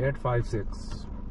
856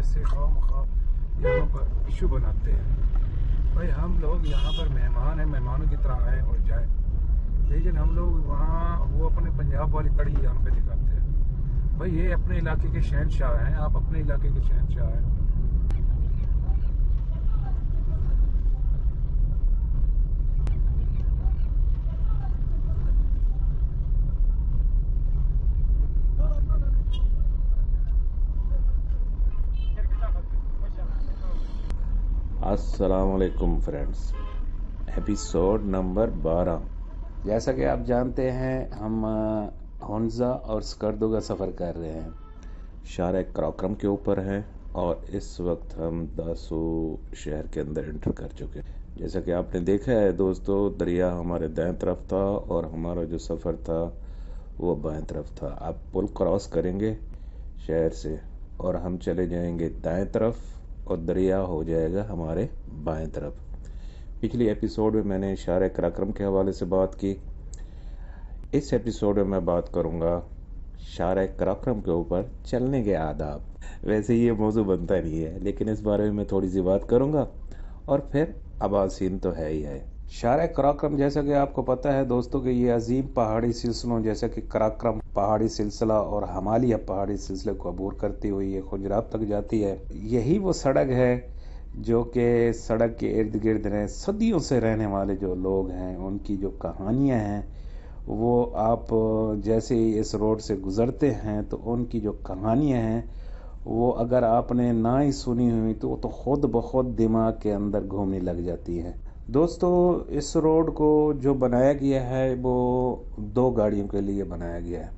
وجہ سے خواہ مخواہ یہاں پر ایشو بناتے ہیں. بھائی ہم لوگ یہاں پر مہمان ہیں, مہمانوں کی طرح آئیں اور جائیں, لیکن ہم لوگ وہاں وہ اپنے پنجاب والی کڑی یہاں پہ دکھاتے ہیں. بھائی یہ اپنے علاقے کے شہنشاہ ہیں, آپ اپنے علاقے کے شہنشاہ ہیں. السلام علیکم فرینڈز. Episode number 12. جیسا کہ آپ جانتے ہیں ہم ہنزا اور سکردو کا سفر کر رہے ہیں. شارع کراکرم کے اوپر ہیں اور اس وقت ہم داسو شہر کے اندر انٹر کر چکے ہیں. جیسا کہ آپ نے دیکھا ہے دوستو, دریا ہمارے دائیں طرف تھا اور ہمارا جو سفر تھا وہ بائیں طرف تھا. آپ پل کراس کریں گے شہر سے اور ہم چلے جائیں گے دائیں طرف اور دریا ہو جائے گا ہمارے بائیں طرف. پچھلی ایپیسوڈ میں نے شارع کراکرم کے حوالے سے بات کی. اس ایپیسوڈ میں بات کروں گا شارع کراکرم کے اوپر چلنے کے آداب. ویسے یہ موضوع بنتا نہیں ہے لیکن اس بارے میں تھوڑی سی بات کروں گا اور پھر اباسین تو ہے ہی ہے. شارع کراکرم جیسا کہ آپ کو پتہ ہے دوستوں کہ یہ عظیم پہاڑی سلسلوں جیسا کہ کراکرم پہاڑی سلسلہ اور ہمالیہ پہاڑی سلسلے کو عبور کرتی ہوئی یہ خنجراب تک جاتی ہے. یہی وہ سڑک ہے جو کہ سڑک کے ارد گرد رہے صدیوں سے رہنے والے جو لوگ ہیں ان کی جو کہانیاں ہیں وہ آپ جیسے ہی اس روڈ سے گزرتے ہیں تو ان کی جو کہانیاں ہیں وہ اگر آپ نے نہ ہی سنی ہوئی تو خود بخود دماغ کے اندر گھومنے لگ جاتی ہے. دوستو اس روڈ کو جو بنایا گیا ہے وہ 2 گاڑیوں کے لیے بنایا گیا ہے,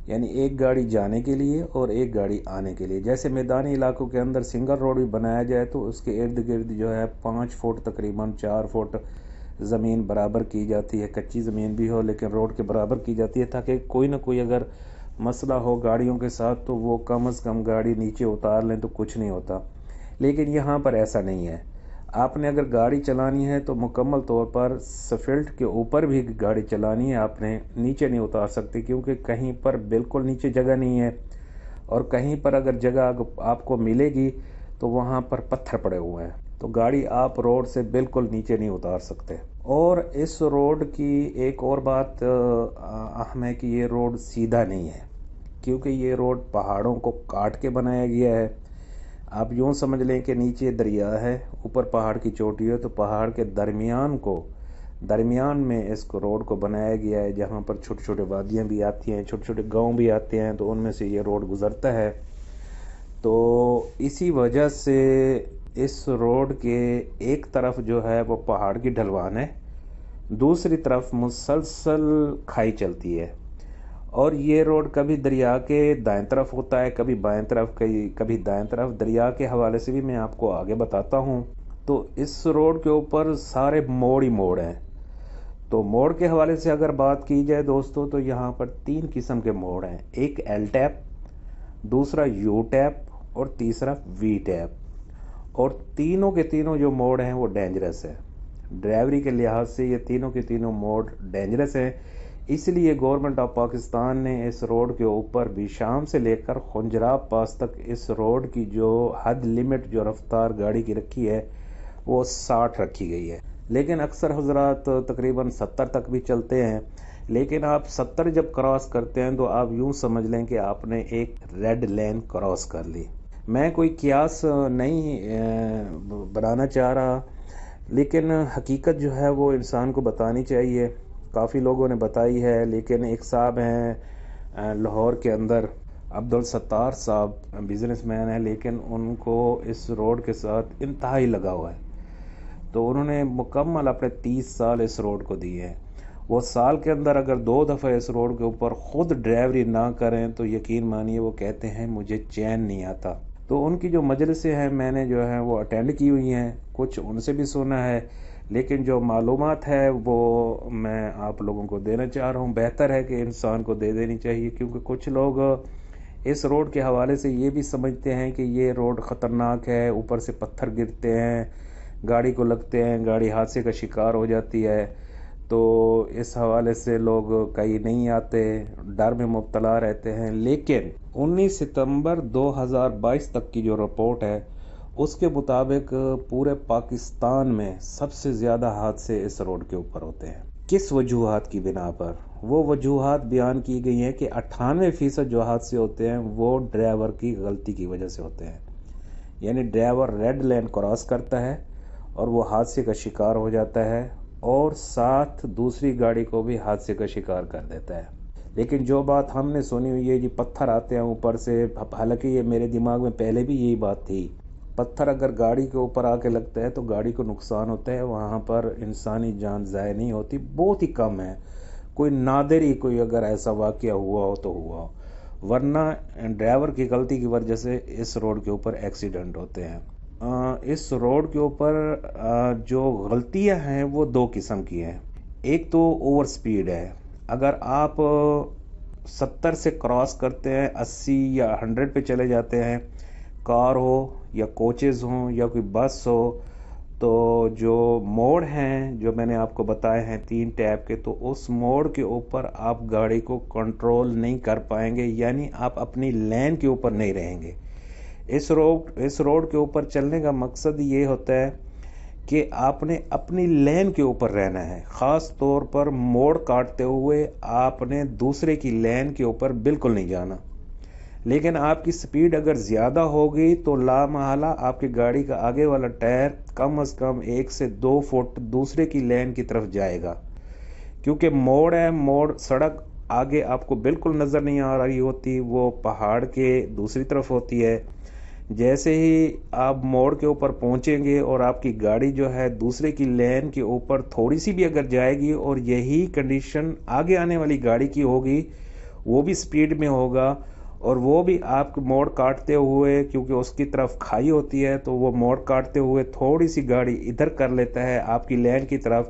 یعنی ایک گاڑی جانے کے لیے اور ایک گاڑی آنے کے لیے. جیسے میدانی علاقوں کے اندر سنگل روڈ بھی بنایا جائے تو اس کے ارد گرد جو ہے 5 فٹ تقریباً 4 فٹ زمین برابر کی جاتی ہے. کچی زمین بھی ہو لیکن روڈ کے برابر کی جاتی ہے تاکہ کوئی نہ کوئی اگر مسئلہ ہو گاڑیوں کے ساتھ تو وہ کم از کم گاڑی نیچے اتار لیں تو کچھ نہیں ہوتا. لیکن یہاں پر ایسا نہیں ہے. آپ نے اگر گاڑی چلانی ہے تو مکمل طور پر سفلٹ کے اوپر بھی گاڑی چلانی ہے, آپ نے نیچے نہیں اتار سکتے کیونکہ کہیں پر بالکل نیچے جگہ نہیں ہے اور کہیں پر اگر جگہ آپ کو ملے گی تو وہاں پر پتھر پڑے ہوئے ہیں تو گاڑی آپ روڈ سے بالکل نیچے نہیں اتار سکتے. اور اس روڈ کی ایک اور بات اہم ہے کہ یہ روڈ سیدھا نہیں ہے کیونکہ یہ روڈ پہاڑوں کو کاٹ کے بنایا گیا ہے. آپ یوں سمجھ لیں کہ نیچے دریا ہے, اوپر پہاڑ کی چوٹی ہے, تو پہاڑ کے درمیان میں اس کو روڈ کو بنایا گیا ہے جہاں پر چھوٹے چھوٹے وادیاں بھی آتی ہیں, چھوٹے چھوٹے گاؤں بھی آتے ہیں, تو ان میں سے یہ روڈ گزرتا ہے. تو اسی وجہ سے اس روڈ کے ایک طرف جو ہے وہ پہاڑ کی ڈھلوان ہے, دوسری طرف مسلسل کھائی چلتی ہے. اور یہ روڈ کبھی دریا کے دائیں طرف ہوتا ہے کبھی بائیں طرف, کبھی دائیں طرف. دریا کے حوالے سے بھی میں آپ کو آگے بتاتا ہوں. تو اس روڈ کے اوپر سارے موڑ ہی موڑ ہیں. تو موڑ کے حوالے سے اگر بات کی جائے دوستو تو یہاں پر 3 قسم کے موڑ ہیں, ایک ایل ٹیپ, دوسرا یو ٹیپ اور تیسرا وی ٹیپ. اور تینوں کے تینوں جو موڑ ہیں وہ ڈینجرس ہیں. ڈرائیوری کے لحاظ سے یہ تینوں کے تینوں موڑ ڈینجرس ہیں. اس لیے گورنمنٹ آف پاکستان نے اس روڈ کے اوپر بھی شام سے لے کر خنجراب پاس تک اس روڈ کی جو حد لیمٹ جو رفتار گاڑی کی رکھی ہے وہ 60 رکھی گئی ہے. لیکن اکثر حضرات تقریباً 70 تک بھی چلتے ہیں. لیکن آپ 70 جب کراس کرتے ہیں تو آپ یوں سمجھ لیں کہ آپ نے ایک ریڈ لین کراس کر لی. میں کوئی قیاس نہیں بنانا چاہ رہا لیکن حقیقت جو ہے وہ انسان کو بتانی چاہیے. کافی لوگوں نے بتائی ہے لیکن ایک صاحب ہیں لاہور کے اندر, عبدالستار صاحب, بزنس مین ہیں لیکن ان کو اس روڈ کے ساتھ انتہائی لگا ہوا ہے. تو انہوں نے مکمل اپنے 30 سال اس روڈ کو دیے ہیں. وہ سال کے اندر اگر 2 دفعہ اس روڈ کے اوپر خود ڈرائیوری نہ کریں تو یقین مانیے وہ کہتے ہیں مجھے چین نہیں آتا. تو ان کی جو مجلسیں ہیں میں نے جو ہے وہ اٹینڈ کی ہوئی ہیں, کچھ ان سے بھی سنا ہے, لیکن جو معلومات ہے وہ میں آپ لوگوں کو دینا چاہ رہا ہوں. بہتر ہے کہ انسان کو دے دینی چاہیے کیونکہ کچھ لوگ اس روڈ کے حوالے سے یہ بھی سمجھتے ہیں کہ یہ روڈ خطرناک ہے, اوپر سے پتھر گرتے ہیں, گاڑی کو لگتے ہیں, گاڑی حادثے کا شکار ہو جاتی ہے. تو اس حوالے سے لوگ کہیں نہیں آتے، ڈر میں مبتلا رہتے ہیں۔ لیکن 19 ستمبر 2022 تک کی جو رپورٹ ہے اس کے مطابق پورے پاکستان میں سب سے زیادہ حادثے اس روڈ کے اوپر ہوتے ہیں۔ کس وجوہات کی بنا پر؟ وہ وجوہات بیان کی گئی ہیں کہ 98% جو حادثے ہوتے ہیں وہ ڈرائیور کی غلطی کی وجہ سے ہوتے ہیں، یعنی ڈرائیور ریڈ لائن کراس کرتا ہے اور وہ حادثے کا شکار ہو جاتا ہے اور ساتھ دوسری گاڑی کو بھی حادثے کا شکار کر دیتا ہے۔ لیکن جو بات ہم نے سنی ہوئی ہے، یہ پتھر آتے ہیں اوپر سے، حالانکہ یہ میرے دماغ میں پہلے بھی یہی بات تھی، پتھر اگر گاڑی کے اوپر آ کے لگتا ہے تو گاڑی کو نقصان ہوتا ہے، وہاں پر انسانی جان ضائع نہیں ہوتی، بہت ہی کم ہے، کوئی نادر ہی کوئی اگر ایسا واقعہ ہوا ہو تو ہوا ہو، ورنہ ڈرائیور کی غلطی کی وجہ سے اس روڈ کے اوپر ایکسیڈنٹ ہوتے ہیں۔ اس روڈ کے اوپر جو غلطیاں ہیں وہ دو قسم کی ہیں۔ ایک تو اوور سپیڈ ہے، اگر آپ 70 سے کراس کرتے ہیں، 80 یا 100 پہ چلے جاتے ہیں، کار ہو یا کوچز ہوں یا کوئی بس ہو، تو جو موڑ ہیں جو میں نے آپ کو بتائے ہیں 3 ٹیپ کے، تو اس موڑ کے اوپر آپ گاڑی کو کنٹرول نہیں کر پائیں گے، یعنی آپ اپنی لین کے اوپر نہیں رہیں گے۔ اس روڈ کے اوپر چلنے کا مقصد یہ ہوتا ہے کہ آپ نے اپنی لین کے اوپر رہنا ہے، خاص طور پر موڑ کاٹتے ہوئے آپ نے دوسرے کی لین کے اوپر بالکل نہیں جانا۔ لیکن آپ کی سپیڈ اگر زیادہ ہوگی تو لا محالہ آپ کی گاڑی کا آگے والا ٹائر کم از کم 1 سے 2 فٹ دوسرے کی لین کی طرف جائے گا، کیونکہ موڑ ہے، موڑ سڑک آگے آپ کو بالکل نظر نہیں آ رہی ہوتی، وہ پہاڑ کے دوسری طرف ہوتی ہے۔ جیسے ہی آپ موڑ کے اوپر پہنچیں گے اور آپ کی گاڑی جو ہے دوسرے کی لین کے اوپر تھوڑی سی بھی اگر جائے گی اور یہی کنڈیشن آگے آنے والی گاڑی کی ہوگی، وہ بھی سپیڈ میں ہوگا اور وہ بھی آپ موڑ کاٹتے ہوئے، کیونکہ اس کی طرف کھائی ہوتی ہے تو وہ موڑ کاٹتے ہوئے تھوڑی سی گاڑی ادھر کر لیتا ہے آپ کی لین کی طرف،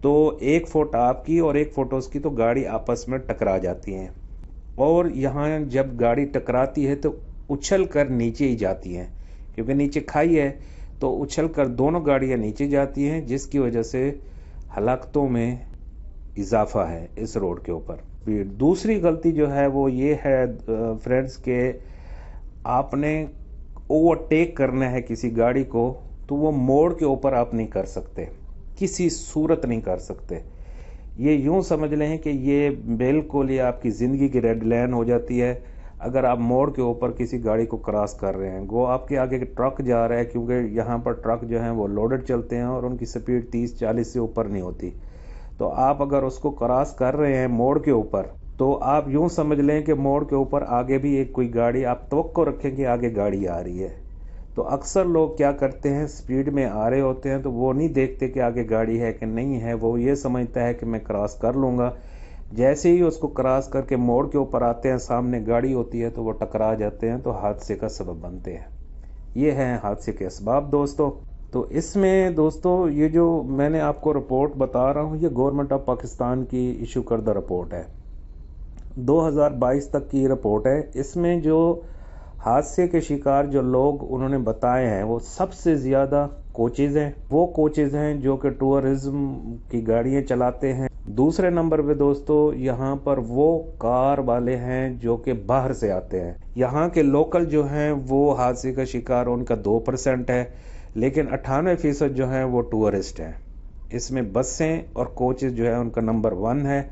تو 1 فٹ آپ کی اور 1 فٹ اس کی، تو گاڑی آپس میں ٹکرا جاتی ہیں۔ اور یہاں جب گاڑی ٹکراتی ہے تو اچھل کر نیچے ہی جاتی ہیں، کیونکہ نیچے کھائی ہے تو اچھل کر دونوں گاڑیاں نیچے جاتی ہیں، جس کی وجہ سے ہلاکتوں میں اضافہ ہے اس روڈ کے اوپر۔ دوسری غلطی جو ہے وہ یہ ہے فرینڈز کہ آپ نے اوورٹیک کرنا ہے کسی گاڑی کو تو وہ موڑ کے اوپر آپ نہیں کر سکتے، کسی صورت نہیں کر سکتے۔ یہ یوں سمجھ لیں کہ یہ بالکل یہ آپ کی زندگی کی ریڈ لائن ہو جاتی ہے اگر آپ موڑ کے اوپر کسی گاڑی کو کراس کر رہے ہیں۔ گو آپ کے آگے ٹرک جا رہا ہے، کیونکہ یہاں پر ٹرک جو ہیں وہ لوڈڈ چلتے ہیں اور ان کی سپیڈ 30-40 سے اوپر نہیں ہوتی، تو آپ اگر اس کو کراس کر رہے ہیں موڑ کے اوپر تو آپ یوں سمجھ لیں کہ موڑ کے اوپر آگے بھی ایک کوئی گاڑی، آپ توقع رکھیں کہ آگے گاڑی آ رہی ہے، تو اکثر لوگ کیا کرتے ہیں، سپیڈ میں آ رہے ہوتے ہیں تو وہ نہیں دیکھتے کہ آگے گاڑی ہے کہ نہیں ہے، وہ یہ سمجھتا ہے کہ میں کراس کر لوں گا۔ جیسے ہی اس کو کراس کر کے موڑ کے اوپر آتے ہیں، سامنے گاڑی ہوتی ہے تو وہ ٹکرا جاتے ہیں، تو حادثے کا سبب بنتے ہیں۔ یہ ہیں حادثے کے اسباب دوستو۔ تو اس میں دوستو یہ جو میں نے آپ کو رپورٹ بتا رہا ہوں، یہ گورنمنٹ آف پاکستان کی ایشو کردہ رپورٹ ہے، 2022 تک کی رپورٹ ہے۔ اس میں جو حادثے کے شکار جو لوگ انہوں نے بتائے ہیں وہ سب سے زیادہ کوچز ہیں، وہ کوچز ہیں جو کہ ٹورزم کی گاڑیاں چلاتے ہیں۔ دوسرے نمبر پہ دوستو یہاں پر وہ کار والے ہیں جو کہ باہر سے آتے ہیں۔ یہاں کے لوکل جو ہیں وہ حادثے کا شکار ان کا 2% ہے، لیکن 98% جو ہیں وہ ٹورسٹ ہیں۔ اس میں بسیں اور کوچز جو ہے ان کا نمبر 1 ہے،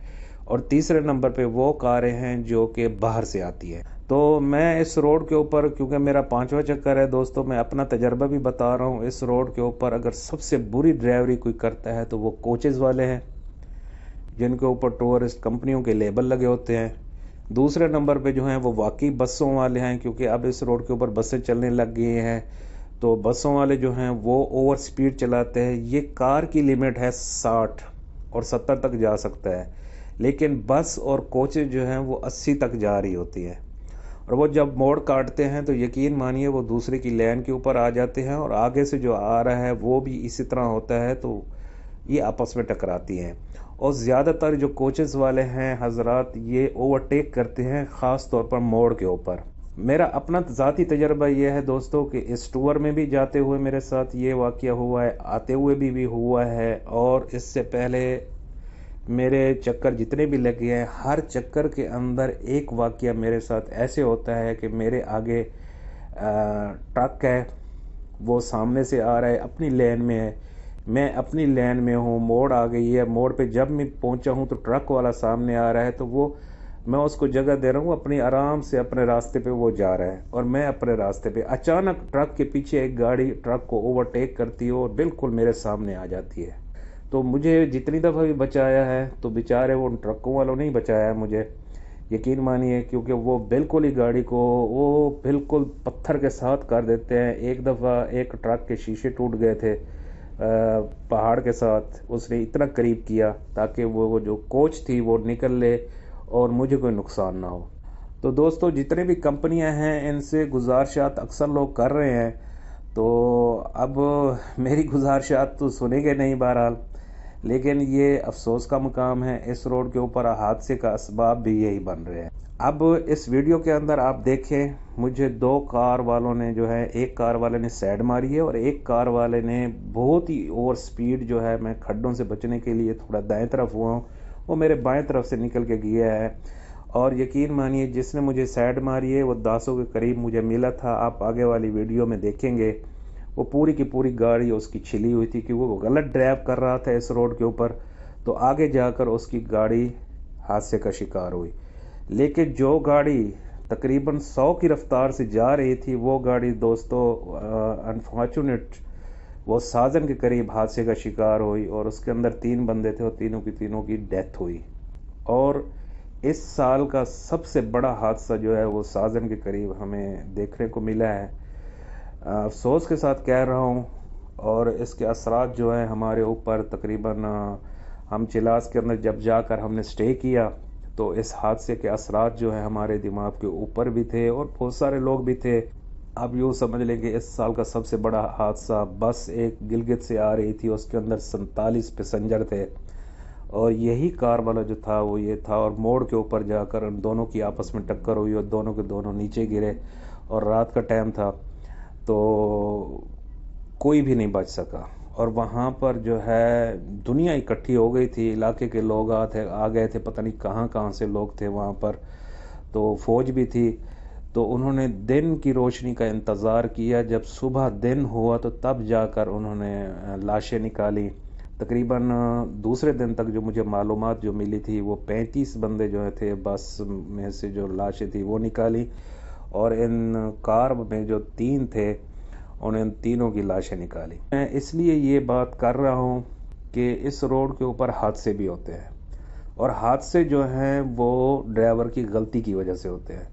اور تیسرے نمبر پہ وہ کاریں ہیں جو کہ باہر سے آتی ہیں۔ تو میں اس روڈ کے اوپر، کیونکہ میرا 5واں چکر ہے دوستو، میں اپنا تجربہ بھی بتا رہا ہوں، اس روڈ کے اوپر اگر سب سے بری ڈرائیوری کوئی کرتا ہے تو وہ کوچز والے ہیں، جن کے اوپر ٹورسٹ کمپنیوں کے لیبل لگے ہوتے ہیں۔ دوسرے نمبر پہ جو ہیں وہ واقعی بسوں والے ہیں، کیونکہ اب اس روڈ کے اوپر بسیں چلنے لگ گئی ہیں، تو بسوں والے جو ہیں وہ اوور سپیڈ چلاتے ہیں۔ یہ کار کی لیمٹ ہے 60 اور 70 تک جا سکتا ہے، لیکن بس اور کوچز جو ہیں وہ 80 تک جا رہی ہوتی ہے، اور وہ جب موڑ کاٹتے ہیں تو یقین مانیے وہ دوسرے کی لین کے اوپر آ جاتے ہیں، اور آگے سے جو آ رہا ہے وہ بھی اسی طرح ہوتا ہے، تو یہ آپس میں ٹکراتی ہیں۔ اور زیادہ تر جو کوچز والے ہیں حضرات، یہ اوورٹیک کرتے ہیں خاص طور پر موڑ کے اوپر۔ میرا اپنا ذاتی تجربہ یہ ہے دوستو کہ اس ٹور میں بھی جاتے ہوئے میرے ساتھ یہ واقعہ ہوا ہے، آتے ہوئے بھی ہوا ہے، اور اس سے پہلے میرے چکر جتنے بھی لگے ہیں، ہر چکر کے اندر ایک واقعہ میرے ساتھ ایسے ہوتا ہے کہ میرے آگے ٹرک ہے، وہ سامنے سے آ رہا ہے، اپنی لین میں ہے، میں اپنی لین میں ہوں، موڑ آ گئی ہے، موڑ پہ جب میں پہنچا ہوں تو ٹرک والا سامنے آ رہا ہے، تو وہ میں اس کو جگہ دے رہا ہوں، اپنی آرام سے اپنے راستے پہ وہ جا رہا ہے اور میں اپنے راستے پہ، اچانک ٹرک کے پیچھے ایک گاڑی ٹرک کو اوورٹیک کرتی ہے اور بالکل میرے سامنے آ جاتی ہے۔ تو مجھے جتنی دفعہ بھی بچایا ہے تو بیچارے وہ ٹرکوں والوں نہیں بچایا ہے مجھے، یقین مانیے، کیونکہ وہ بالکل ہی گاڑی کو وہ بالکل پتھر کے ساتھ کر دیتے ہیں۔ ایک دفعہ ایک ٹرک کے شیشے ٹوٹ گئے تھے پہاڑ کے ساتھ، اس نے اتنا قریب کیا تاکہ وہ جو کوچ تھی وہ نکل لے اور مجھے کوئی نقصان نہ ہو۔ تو دوستو، جتنے بھی کمپنیاں ہیں ان سے گزارشات اکثر لوگ کر رہے ہیں، تو اب میری گزارشات تو سنیں گے نہیں بہرحال، لیکن یہ افسوس کا مقام ہے، اس روڈ کے اوپر حادثے کا اسباب بھی یہی بن رہے ہیں۔ اب اس ویڈیو کے اندر آپ دیکھیں، مجھے دو کار والوں نے جو ہے، ایک کار والے نے سائیڈ ماری ہے اور ایک کار والے نے بہت ہی اوور سپیڈ جو ہے، میں کھڈوں سے بچنے کے لیے تھوڑا دائیں طرف ہوا ہوں، وہ میرے بائیں طرف سے نکل کے گیا ہے، اور یقین مانیے جس نے مجھے سائیڈ ماری ہے وہ 10 کے قریب مجھے ملا تھا۔ آپ آگے والی ویڈیو میں دیکھیں گے، وہ پوری کی پوری گاڑی اس کی چھلی ہوئی تھی کیونکہ وہ غلط ڈرائیو کر رہا تھا اس روڈ کے اوپر، تو آگے جا کر اس کی گاڑی حادثے کا شکار ہوئی۔ لیکن جو گاڑی تقریباً 100 کی رفتار سے جا رہی تھی، وہ گاڑی دوستو انفارچونیٹ وہ سازن کے قریب حادثے کا شکار ہوئی، اور اس کے اندر 3 بندے تھے اور تینوں کی ڈیتھ ہوئی۔ اور اس سال کا سب سے بڑا حادثہ جو ہے وہ سازن کے قریب ہمیں دیکھنے کو ملا ہے۔ افسوس کے ساتھ کہہ رہا ہوں، اور اس کے اثرات جو ہیں ہمارے اوپر، تقریباً ہم چلاس کے اندر جب جا کر ہم نے سٹے کیا تو اس حادثے کے اثرات جو ہیں ہمارے دماغ کے اوپر بھی تھے اور بہت سارے لوگ بھی تھے۔ آپ یوں سمجھ لیں کہ اس سال کا سب سے بڑا حادثہ، بس ایک گلگت سے آ رہی تھی، اس کے اندر 47 پیسنجر تھے، اور یہی کار والا جو تھا وہ یہ تھا، اور موڑ کے اوپر جا کر ان دونوں کی آپس میں ٹکر ہوئی اور دونوں کے دونوں نیچے گرے، اور رات کا ٹائم تھا تو کوئی بھی نہیں بچ سکا۔ اور وہاں پر جو ہے دنیا اکٹھی ہو گئی تھی، علاقے کے لوگ آ گئے تھے، پتہ نہیں کہاں سے لوگ تھے وہاں پر، تو فوج بھی تھی، تو انہوں نے دن کی روشنی کا انتظار کیا، جب صبح دن ہوا تو تب جا کر انہوں نے لاشیں نکالی۔ تقریباً دوسرے دن تک جو مجھے معلومات جو ملی تھی، وہ 35 بندے جو تھے بس میں سے جو لاشیں تھی وہ نکالی، اور ان کار میں جو 3 تھے انہیں ان تینوں کی لاشیں نکالی۔ میں اس لیے یہ بات کر رہا ہوں کہ اس روڈ کے اوپر حادثے بھی ہوتے ہیں، اور حادثے جو ہیں وہ ڈرائیور کی غلطی کی وجہ سے ہوتے ہیں۔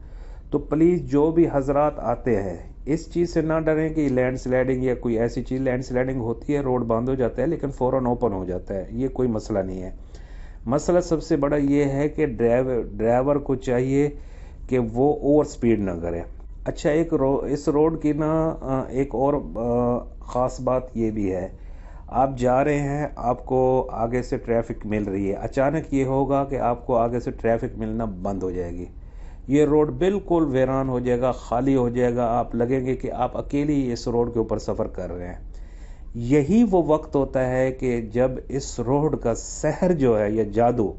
تو پلیز جو بھی حضرات آتے ہیں اس چیز سے نہ ڈریں کہ لینڈ سلائڈنگ یا کوئی ایسی چیز، لینڈ سلائڈنگ ہوتی ہے، روڈ بند ہو جاتا ہے لیکن فوراً اوپن ہو جاتا ہے، یہ کوئی مسئلہ نہیں ہے۔ مسئلہ سب سے بڑا یہ ہے کہ ڈرائیور کو چاہیے کہ وہ اوور سپیڈ نہ کرے۔ اچھا، اس روڈ کی ایک اور خاص بات یہ بھی ہے، آپ جا رہے ہیں، آپ کو آگے سے ٹریفک مل رہی ہے، اچانک یہ ہوگا کہ آپ کو آگے سے ٹریفک ملنا بند ہو جائے گی، یہ روڈ بالکل ویران ہو جائے گا، خالی ہو جائے گا، آپ لگیں گے کہ آپ اکیلی اس روڈ کے اوپر سفر کر رہے ہیں۔ یہی وہ وقت ہوتا ہے کہ جب اس روڈ کا سحر جو ہے، یا جادو،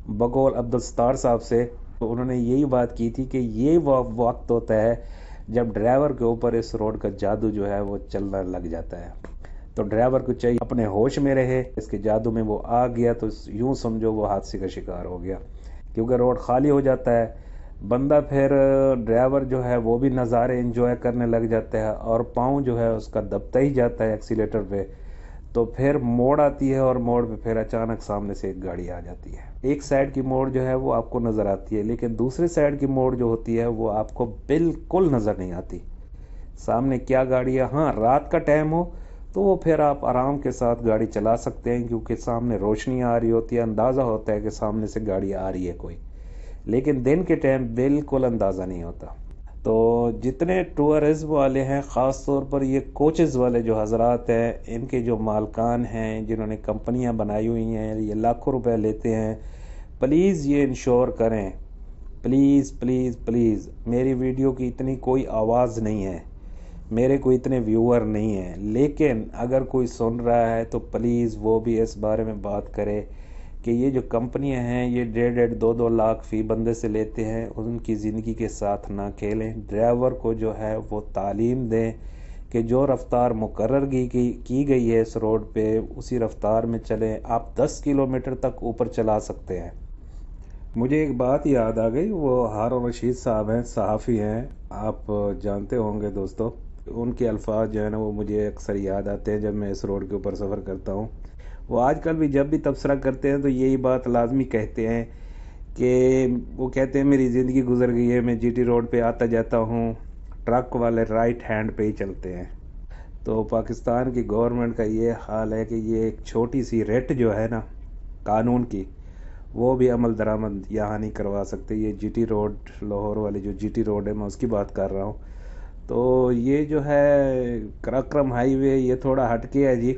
بقول عبدالستار صاحب سے، تو انہوں نے یہی بات کی تھی کہ یہ وہ وقت ہوتا ہے جب ڈرائیور کے اوپر اس روڈ کا جادو جو ہے وہ چلنا لگ جاتا ہے۔ تو ڈرائیور کو چاہیے اپنے ہوش میں رہے، اس کے جادو میں وہ آ گیا تو یوں سمجھو وہ حادثے کا شکار ہو گیا، کیونکہ روڈ خالی ہو جاتا ہے، بندہ پھر ڈرائیور جو ہے وہ بھی نظارے انجوائے کرنے لگ جاتا ہے، اور پاؤں جو ہے اس کا دبتا ہی جاتا ہے ایکسیلیٹر پہ، تو پھر موڑ آتی ہے، اور موڑ پہ پھر اچانک سامنے سے ایک گاڑی آ جاتی ہے۔ ایک سائیڈ کی موڑ جو ہے وہ آپ کو نظر آتی ہے، لیکن دوسرے سائیڈ کی موڑ جو ہوتی ہے وہ آپ کو بالکل نظر نہیں آتی، سامنے کیا گاڑی ہے۔ ہاں، رات کا ٹائم ہو تو وہ پھر آپ آرام کے ساتھ گاڑی چلا سکتے ہیں، کیونکہ سامنے روشنی آ رہی ہوتی ہے، اندازہ ہوتا ہے کہ سامنے سے گاڑی آ رہی ہے کوئی، لیکن دن کے ٹائم بالکل اندازہ نہیں ہوتا۔ تو جتنے ٹورزم والے ہیں، خاص طور پر یہ کوچز والے جو حضرات ہیں، ان کے جو مالکان ہیں، جنہوں نے کمپنیاں بنائی ہوئی ہیں، یہ لاکھوں روپے لیتے ہیں، پلیز یہ انشور کریں، پلیز پلیز پلیز۔ میری ویڈیو کی اتنی کوئی آواز نہیں ہے، میرے کوئی اتنے ویور نہیں ہیں، لیکن اگر کوئی سن رہا ہے تو پلیز وہ بھی اس بارے میں بات کرے کہ یہ جو کمپنیاں ہیں یہ 1.5-2 لاکھ فی بندے سے لیتے ہیں، ان کی زندگی کے ساتھ نہ کھیلیں۔ ڈرائیور کو جو ہے وہ تعلیم دیں کہ جو رفتار مقرر کی گئی ہے اس روڈ پہ اسی رفتار میں چلیں۔ آپ 10 کلومیٹر تک اوپر چلا سکتے ہیں۔ مجھے ایک بات یاد آ گئی، وہ ہارون رشید صاحب ہیں، صحافی ہیں، آپ جانتے ہوں گے دوستو۔ ان کے الفاظ جو ہیں نا وہ مجھے اکثر یاد آتے ہیں جب میں اس روڈ کے اوپر سفر کرتا ہوں۔ وہ آج کل بھی جب بھی تبصرہ کرتے ہیں تو یہی بات لازمی کہتے ہیں کہ وہ کہتے ہیں میری زندگی گزر گئی ہے، میں جی ٹی روڈ پہ آتا جاتا ہوں، ٹرک والے رائٹ ہینڈ پہ ہی چلتے ہیں۔ تو پاکستان کی گورنمنٹ کا یہ حال ہے کہ یہ ایک چھوٹی سی ریٹ جو ہے نا قانون کی، وہ بھی عمل درآمد یہاں نہیں کروا سکتے۔ یہ جی ٹی روڈ، لاہور والی جو جی ٹی روڈ ہے میں اس کی بات کر رہا ہوں۔ تو یہ جو ہے کراکرم ہائی وے یہ تھوڑا ہٹ کے ہے جی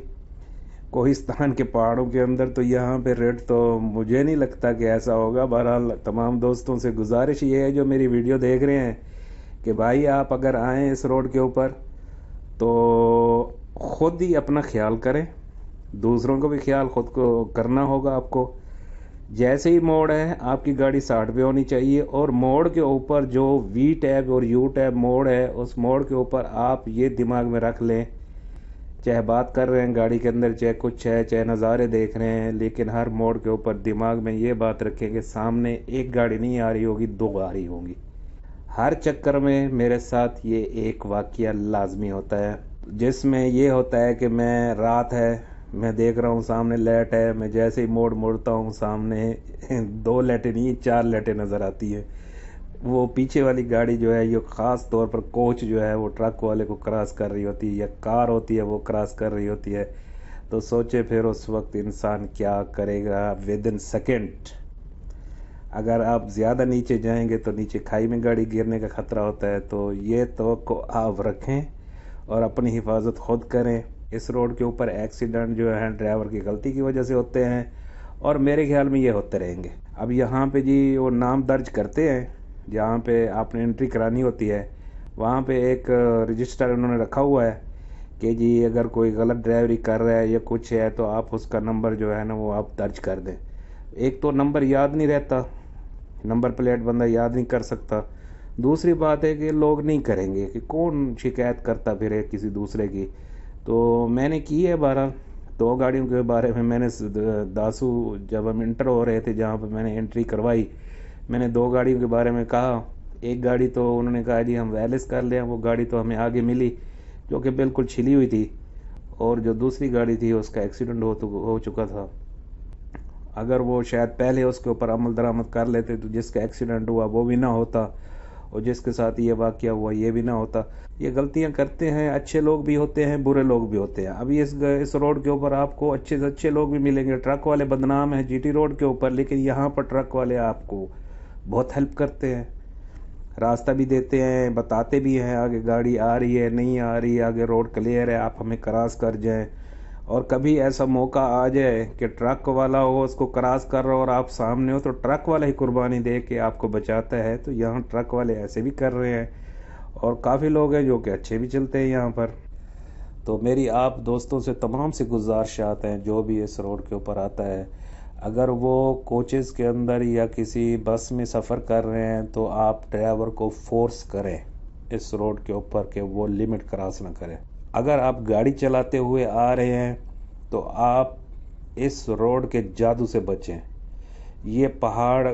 کوہستان کے پہاڑوں کے اندر، تو یہاں پہ ریٹ تو مجھے نہیں لگتا کہ ایسا ہوگا۔ بہرحال تمام دوستوں سے گزارش یہ ہے جو میری ویڈیو دیکھ رہے ہیں کہ بھائی آپ اگر آئیں اس روڈ کے اوپر تو خود ہی اپنا خیال کریں، دوسروں کو بھی خیال خود کو کرنا ہوگا آپ کو۔ جیسے ہی موڑ ہے آپ کی گاڑی 60 پہ ہونی چاہیے، اور موڑ کے اوپر جو وی ٹیب اور یو ٹیب موڑ ہے اس موڑ کے اوپر آپ یہ دماغ میں رکھ لیں، چاہے بات کر رہے ہیں گاڑی کے اندر، چاہے کچھ ہے، چاہے نظارے دیکھ رہے ہیں، لیکن ہر موڑ کے اوپر دماغ میں یہ بات رکھیں کہ سامنے ایک گاڑی نہیں آ رہی ہوگی، 2 آ رہی ہوں گی۔ ہر چکر میں میرے ساتھ یہ ایک واقعہ لازمی ہوتا ہے، جس میں یہ ہوتا ہے کہ میں رات ہے، میں دیکھ رہا ہوں سامنے لائٹ ہے، میں جیسے ہی موڑتا ہوں سامنے 2 لائٹیں نہیں 4 لائٹیں نظر آتی ہیں۔ وہ پیچھے والی گاڑی جو ہے یہ خاص طور پر کوچ جو ہے وہ ٹرک والے کو کراس کر رہی ہوتی ہے، یا کار ہوتی ہے وہ کراس کر رہی ہوتی ہے، تو سوچے پھر اس وقت انسان کیا کرے گا ودن سیکنڈ۔ اگر آپ زیادہ نیچے جائیں گے تو نیچے کھائی میں گاڑی گرنے کا خطرہ ہوتا ہے، تو یہ توقع آپ رکھیں اور اپنی حفاظت خود کریں۔ اس روڈ کے اوپر ایکسیڈنٹ جو ہیں ڈرائیور کی غلطی کی وجہ سے ہوتے ہیں، اور میرے خیال میں یہ ہوتے رہیں گے۔ اب یہاں پہ جی وہ نام درج کرتے ہیں جہاں پہ آپ نے انٹری کرانی ہوتی ہے، وہاں پہ ایک رجسٹر انہوں نے رکھا ہوا ہے کہ جی اگر کوئی غلط ڈرائیوری کر رہا ہے یا کچھ ہے تو آپ اس کا نمبر جو ہے نا وہ آپ درج کر دیں۔ ایک تو نمبر یاد نہیں رہتا، نمبر پلیٹ بندہ یاد نہیں کر سکتا، دوسری بات ہے کہ لوگ نہیں کریں گے کہ کون شکایت کرتا پھر کسی دوسرے کی۔ تو میں نے کی ہے 2 گاڑیوں کے بارے میں نے داسو جب ہم انٹر ہو رہے تھے جہاں پہ میں نے انٹری کروائی، میں نے 2 گاڑیوں کے بارے میں کہا۔ ایک گاڑی تو انہوں نے کہا جی ہم ویلس کر لیں، وہ گاڑی تو ہمیں آگے ملی جو کہ بالکل چھلی ہوئی تھی، اور جو دوسری گاڑی تھی اس کا ایکسیڈنٹ ہو چکا تھا۔ اگر وہ شاید پہلے اس کے اوپر عمل درآمد کر لیتے تو جس کا ایکسیڈنٹ ہوا وہ بھی نہ ہوتا، اور جس کے ساتھ یہ واقعہ ہوا یہ بھی نہ ہوتا۔ یہ غلطیاں کرتے ہیں، اچھے لوگ بھی ہوتے ہیں، برے لوگ بھی ہوتے ہیں۔ ابھی اس روڈ کے اوپر آپ کو اچھے سے اچھے لوگ بھی ملیں گے۔ ٹرک والے بدنام ہیں جی ٹی روڈ کے اوپر، لیکن یہاں پر ٹرک والے آپ کو بہت ہیلپ کرتے ہیں، راستہ بھی دیتے ہیں، بتاتے بھی ہیں آگے گاڑی آ رہی ہے نہیں آ رہی، آگے روڈ کلیئر ہے، آپ ہمیں کراس کر جائیں۔ اور کبھی ایسا موقع آ جائے کہ ٹرک والا ہو اس کو کراس کر رہا ہو اور آپ سامنے ہو، تو ٹرک والا ہی قربانی دے کے آپ کو بچاتا ہے۔ تو یہاں ٹرک والے ایسے بھی کر رہے ہیں، اور کافی لوگ ہیں جو کہ اچھے بھی چلتے ہیں یہاں پر۔ تو میری آپ دوستوں سے تمام سے گزارشات ہیں جو بھی اس روڈ کے اوپر آتا ہے، اگر وہ کوچز کے اندر یا کسی بس میں سفر کر رہے ہیں تو آپ ڈرائیور کو فورس کریں اس روڈ کے اوپر کہ وہ لمٹ کراس نہ کرے۔ اگر آپ گاڑی چلاتے ہوئے آ رہے ہیں تو آپ اس روڈ کے جادو سے بچیں۔ یہ پہاڑ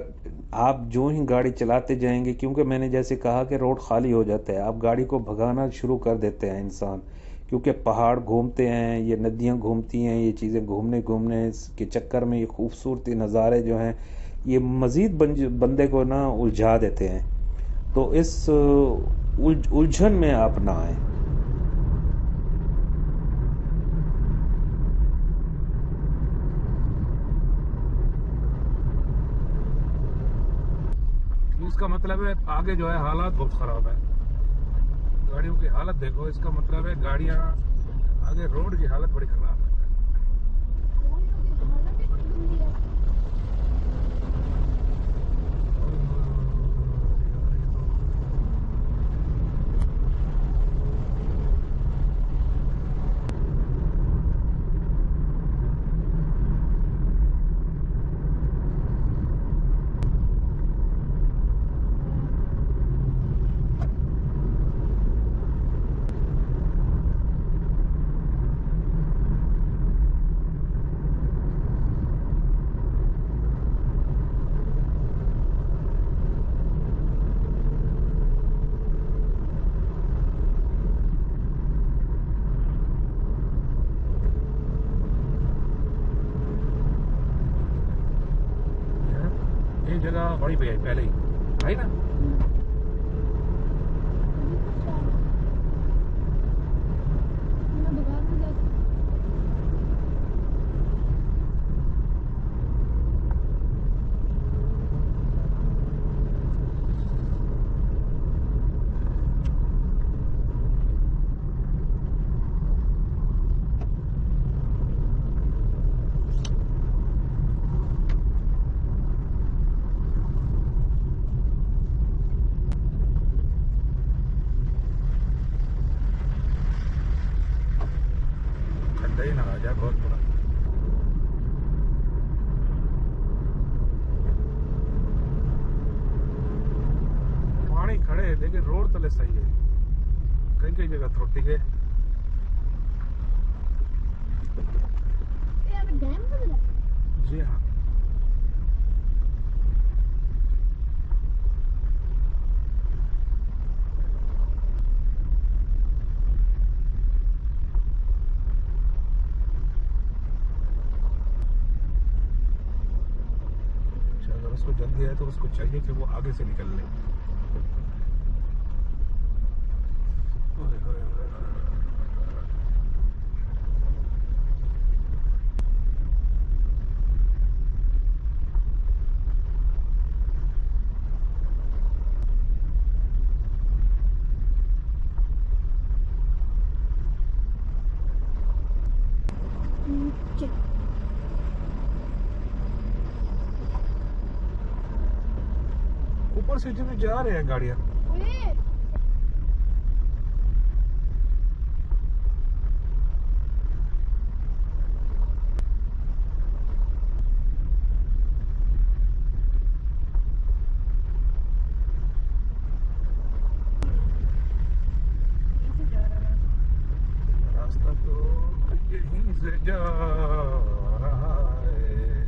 آپ جو ہی گاڑی چلاتے جائیں گے، کیونکہ میں نے جیسے کہا کہ روڈ خالی ہو جاتا ہے، آپ گاڑی کو بھگانا شروع کر دیتے ہیں انسان، کیونکہ پہاڑ گھومتے ہیں، یہ ندیاں گھومتی ہیں، یہ چیزیں گھومنے کے چکر میں یہ خوبصورتی نظارے جو ہیں یہ مزید بندے کو نا الجھا دیتے ہیں۔ تو اس الجھن میں آپ نہ آئیں۔ اس کا مطلب ہے آگے جو ہے حالات بہت خراب ہے، گاڑیوں کی حالت دیکھو، اس کا مطلب ہے گاڑیاں آگے روڈ کی حالت بڑی خراب ہے۔ جگہ بڑی پہ پہلے ہی آئی نا. کھڈا ہی نہ آ جائے بہت بڑا. پانی کھڑے ہے لیکن روڈ تلے صحیح ہے. کئی کئی جگہ تھوٹی گئے. جی ہاں. اگر اس کو جلدی ہے تو اس کو چاہیے کہ وہ آگے سے نکل لے. اوپر سے جو جا رہے ہیں گاڑیاں. راستہ تو یہیں سے جا رہا ہے.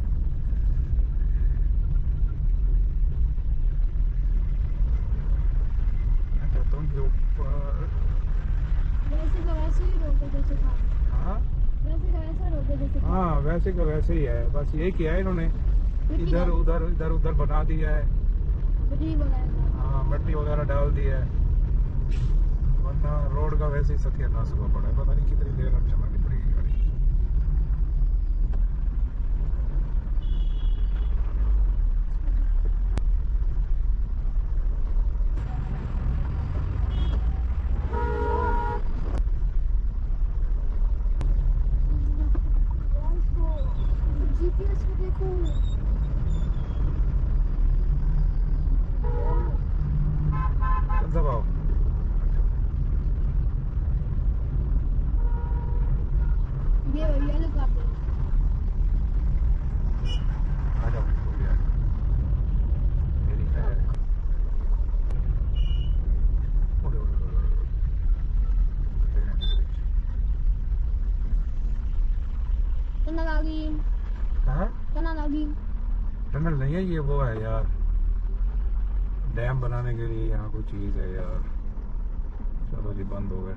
تم کے اوپر ہاں ویسے کا ویسے ہی ہے. بس یہ کیا ہے انہوں نے ادھر ادھر ادھر ادھر بنا دیا ہے. ہاں مٹی وغیرہ ڈال دی ہے. ورنہ روڈ کا ویسے ہی ستیہ ناش ہوا پڑا ہے. پتہ نہیں کتنی دیر اب چلانے پڑے گی گاڑی. دباؤ. آ جاؤ ہو گیا. میری ہے. اڑے اڑے اڑے اڑے. کہاں ٹنل نہیں ہے یہ وہ ہے یار ڈیم بنانے کے لیے یہاں کوئی چیز ہے یار. چلو جی بند ہو گیا.